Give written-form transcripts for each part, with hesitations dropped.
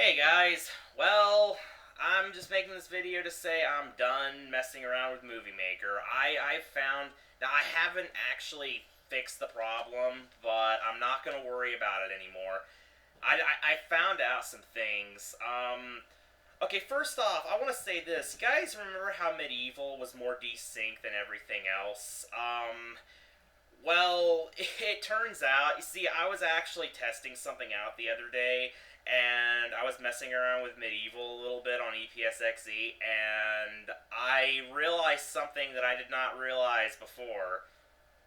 Hey guys, well, I'm just making this video to say I'm done messing around with Movie Maker. I've found, now I haven't actually fixed the problem, but I'm not going to worry about it anymore. I found out some things. Okay, first off, I want to say this. You guys remember how Medieval was more desync than everything else? Well, it turns out, you see, I was actually testing something out the other day, and I was messing around with Medieval a little bit on EPSXE, and I realized something that I did not realize before.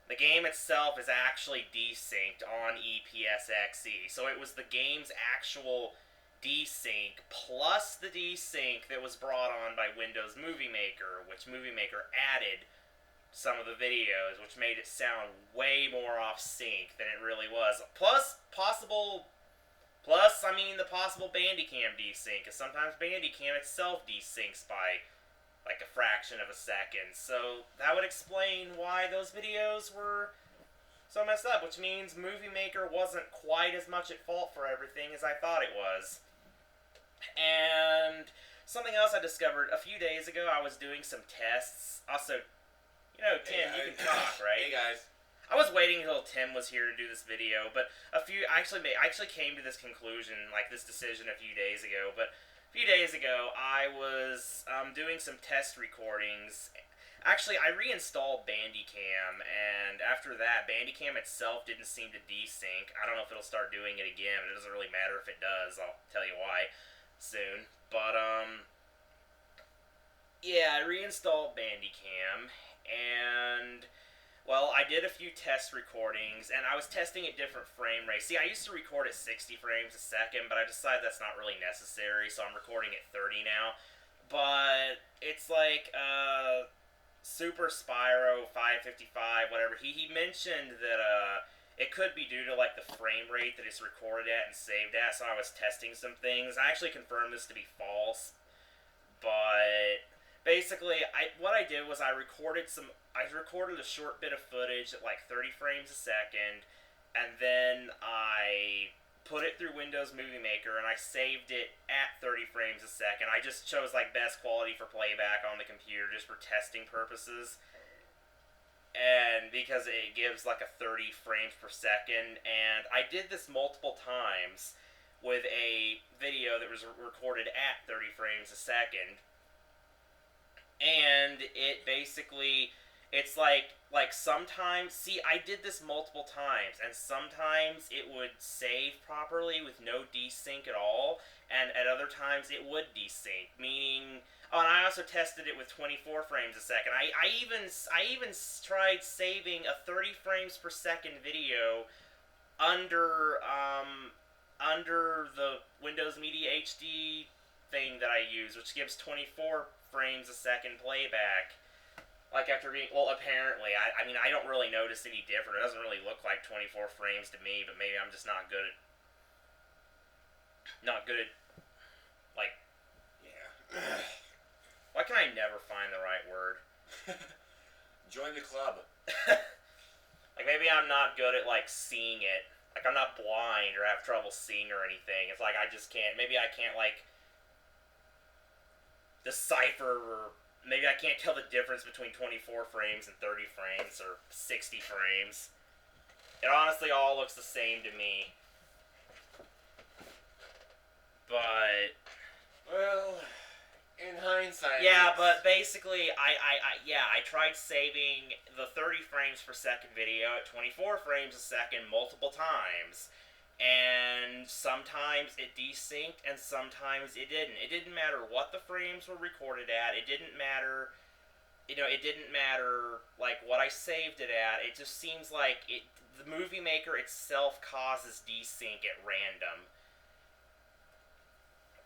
The game itself is actually desynced on EPSXE, so it was the game's actual desync plus the desync that was brought on by Windows Movie Maker, which Movie Maker added some of the videos, which made it sound way more off sync than it really was. The possible Bandicam desync, because sometimes Bandicam itself desyncs by like a fraction of a second. So that would explain why those videos were so messed up, which means Movie Maker wasn't quite as much at fault for everything as I thought it was. And something else I discovered a few days ago, I was doing some tests. Also, Tim, you can talk, right? Hey guys. I was waiting until Tim was here to do this video, but I actually came to this conclusion, like this decision, a few days ago. But a few days ago, I was doing some test recordings. Actually, I reinstalled Bandicam, and after that, Bandicam itself didn't seem to desync. I don't know if it'll start doing it again, but it doesn't really matter if it does. I'll tell you why soon. But yeah, I reinstalled Bandicam, and well, I did a few test recordings, and I was testing at different frame rates. See, I used to record at 60 frames a second, but I decided that's not really necessary, so I'm recording at 30 now. But it's like Super Spyro 555, whatever. He mentioned that it could be due to like the frame rate that it's recorded at and saved at, so I was testing some things. I actually confirmed this to be false, but basically, what I did was I recorded a short bit of footage at like 30 frames a second, and then I put it through Windows Movie Maker and I saved it at 30 frames a second. I just chose like best quality for playback on the computer just for testing purposes. And because it gives like a 30 frames per second, and I did this multiple times with a video that was recorded at 30 frames a second, and it basically, it's like sometimes, see, I did this multiple times, and sometimes it would save properly with no desync at all, and at other times it would desync, meaning, oh, and I also tested it with 24 frames a second. I even tried saving a 30 frames per second video under the Windows Media HD thing that I use, which gives 24 frames a second playback. Like after being, well, apparently, I mean, I don't really notice any different. It doesn't really look like 24 frames to me, but maybe I'm just not good at, like, Yeah. why can I never find the right word? Join the club. Like, maybe I'm not good at, like, seeing it. Like, I'm not blind or have trouble seeing or anything. It's like I just can't, maybe I can't, like, decipher, or maybe I can't tell the difference between 24 frames and 30 frames or 60 frames. It honestly all looks the same to me. But Well, in hindsight. yeah, but basically, I tried saving the 30 frames per second video at 24 frames a second multiple times. And sometimes it desynced, and sometimes it didn't. It didn't matter what the frames were recorded at. It didn't matter, it didn't matter, like, what I saved it at. It just seems like the Movie Maker itself causes desync at random.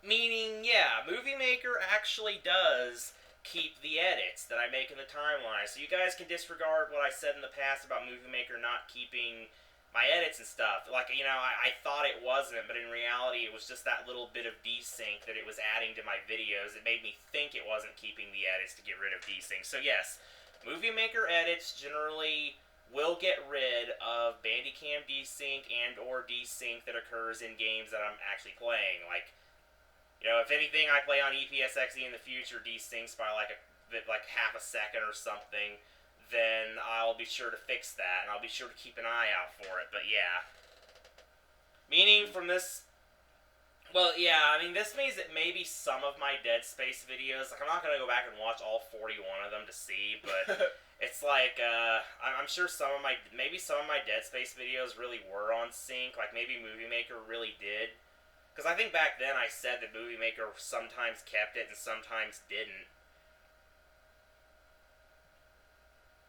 Meaning, yeah, Movie Maker actually does keep the edits that I make in the timeline. So you guys can disregard what I said in the past about Movie Maker not keeping my edits and stuff. Like, I thought it wasn't, but in reality it was just that little bit of desync that it was adding to my videos. It made me think it wasn't keeping the edits to get rid of desync. So yes, Movie Maker edits generally will get rid of Bandicam desync and or desync that occurs in games that I'm actually playing. Like, You know, if anything I play on EPSXE in the future desyncs by like half a second or something, then I'll be sure to fix that, and I'll be sure to keep an eye out for it. But yeah. Meaning from this... Well, yeah, I mean, this means that maybe some of my Dead Space videos... Like, I'm not going to go back and watch all 41 of them to see, but... It's like, I'm sure maybe some of my Dead Space videos really were on sync, like maybe Movie Maker really did. Because I think back then I said that Movie Maker sometimes kept it and sometimes didn't.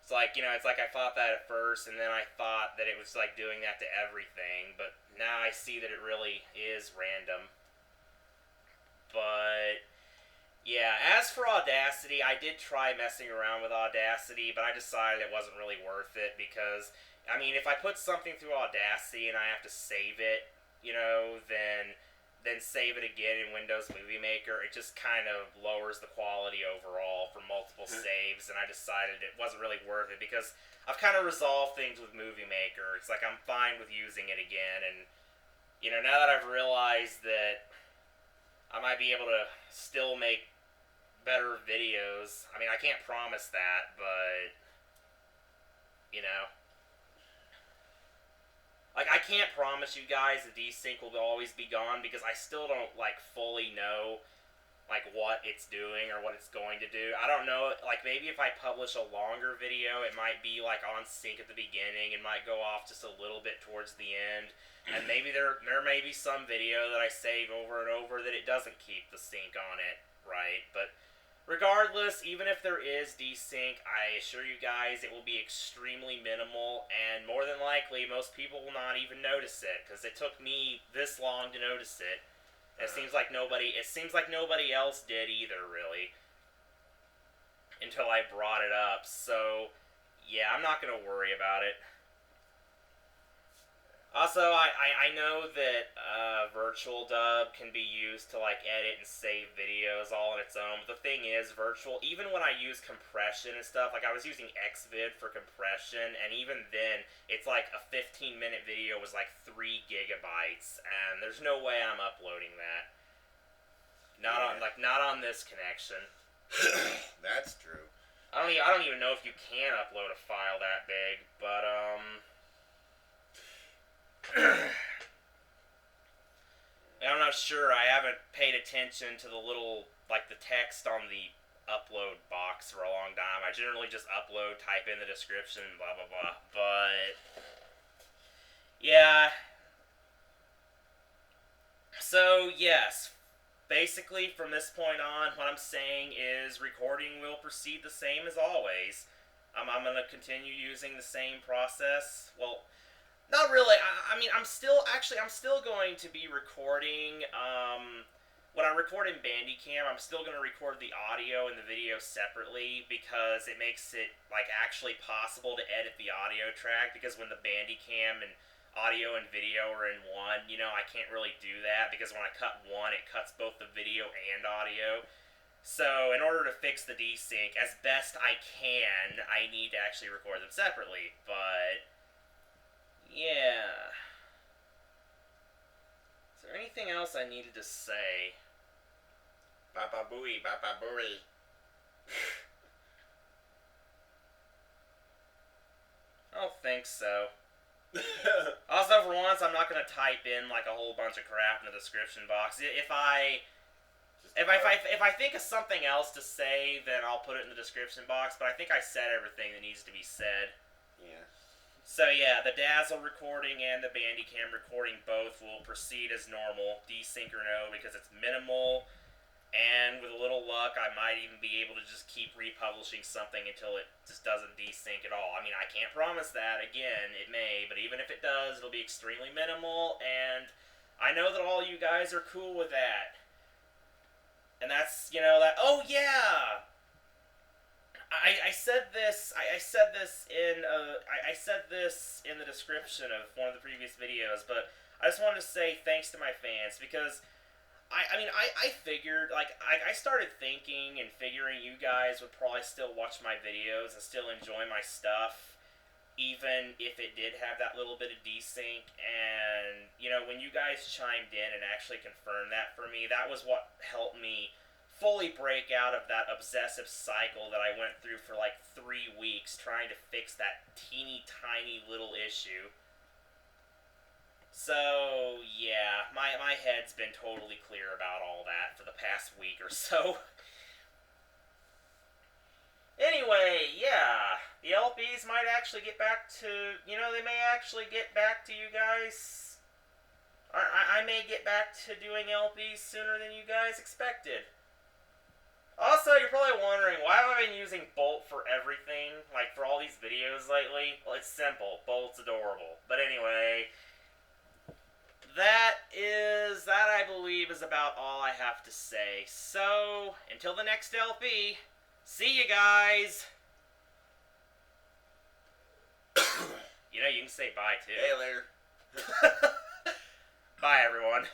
It's like, you know, it's like I thought that at first, and then I thought that it was like doing that to everything, but now I see that it really is random. But... yeah, as for Audacity, I did try messing around with Audacity, but I decided it wasn't really worth it because, I mean, if I put something through Audacity and I have to save it, you know, then save it again in Windows Movie Maker, it just kind of lowers the quality overall for multiple saves, and I decided it wasn't really worth it because I've kind of resolved things with Movie Maker. It's like I'm fine with using it again, and, you know, now that I've realized that I might be able to still make better videos. I mean, I can't promise that, but you know, like I can't promise you guys the desync will always be gone because I still don't like fully know like what it's doing or what it's going to do. I don't know, like maybe if I publish a longer video, it might be like on sync at the beginning and might go off just a little bit towards the end. And maybe there may be some video that I save over and over that it doesn't keep the sync on it, right? But regardless, even if there is desync, I assure you guys it will be extremely minimal, and more than likely, most people will not even notice it, because it took me this long to notice it. It seems like nobody else did either, really, until I brought it up. So, yeah, I'm not going to worry about it. Also, I know that Virtual Dub can be used to like edit and save videos all on its own. But the thing is, even when I use compression and stuff, like I was using Xvid for compression, and even then, it's like a 15-minute video was like 3 gigabytes, and there's no way I'm uploading that. Not on this connection. That's true. I don't even know if you can upload a file that big, but I'm not sure. I haven't paid attention to the little, like the text on the upload box for a long time. I generally just upload, type in the description, blah blah blah. But yeah. So yes, basically from this point on, what I'm saying is recording will proceed the same as always. I'm gonna continue using the same process. Well, not really. I mean, I'm still going to be recording. When I record in Bandicam, I'm still going to record the audio and the video separately because it makes it like actually possible to edit the audio track. Because when the Bandicam and audio and video are in one, you know, I can't really do that because when I cut one, it cuts both the video and audio. So, in order to fix the desync, as best I can, I need to actually record them separately. But yeah. Is there anything else I needed to say? Baba booey, baba booey. I don't think so. Also, for once, I'm not going to type in like a whole bunch of crap in the description box. If I think of something else to say, then I'll put it in the description box. But I think I said everything that needs to be said. Yeah. So yeah, the Dazzle recording and the Bandicam recording both will proceed as normal, desync or no, because it's minimal, and with a little luck, I might even be able to just keep republishing something until it just doesn't desync at all. I mean, I can't promise that, again, it may, but even if it does, it'll be extremely minimal, and I know that all you guys are cool with that. And that's, you know, that, oh yeah! I said this in the description of one of the previous videos, but I just wanted to say thanks to my fans because I figured, like, I started thinking and figuring you guys would probably still watch my videos and still enjoy my stuff. even if it did have that little bit of desync. And, you know, when you guys chimed in and actually confirmed that for me, that was what helped me fully break out of that obsessive cycle that I went through for like 3 weeks trying to fix that teeny tiny little issue. So, yeah, my head's been totally clear about all that for the past week or so. Anyway, yeah, the LPs might actually get back to, you know, they may actually get back to you guys. I may get back to doing LPs sooner than you guys expected. Also, you're probably wondering, why have I been using Bolt for everything, like for all these videos lately? Well, it's simple. Bolt's adorable. But anyway, that I believe is about all I have to say. So, until the next LP, see you guys! You know, you can say bye too. Hey, later. Bye, everyone.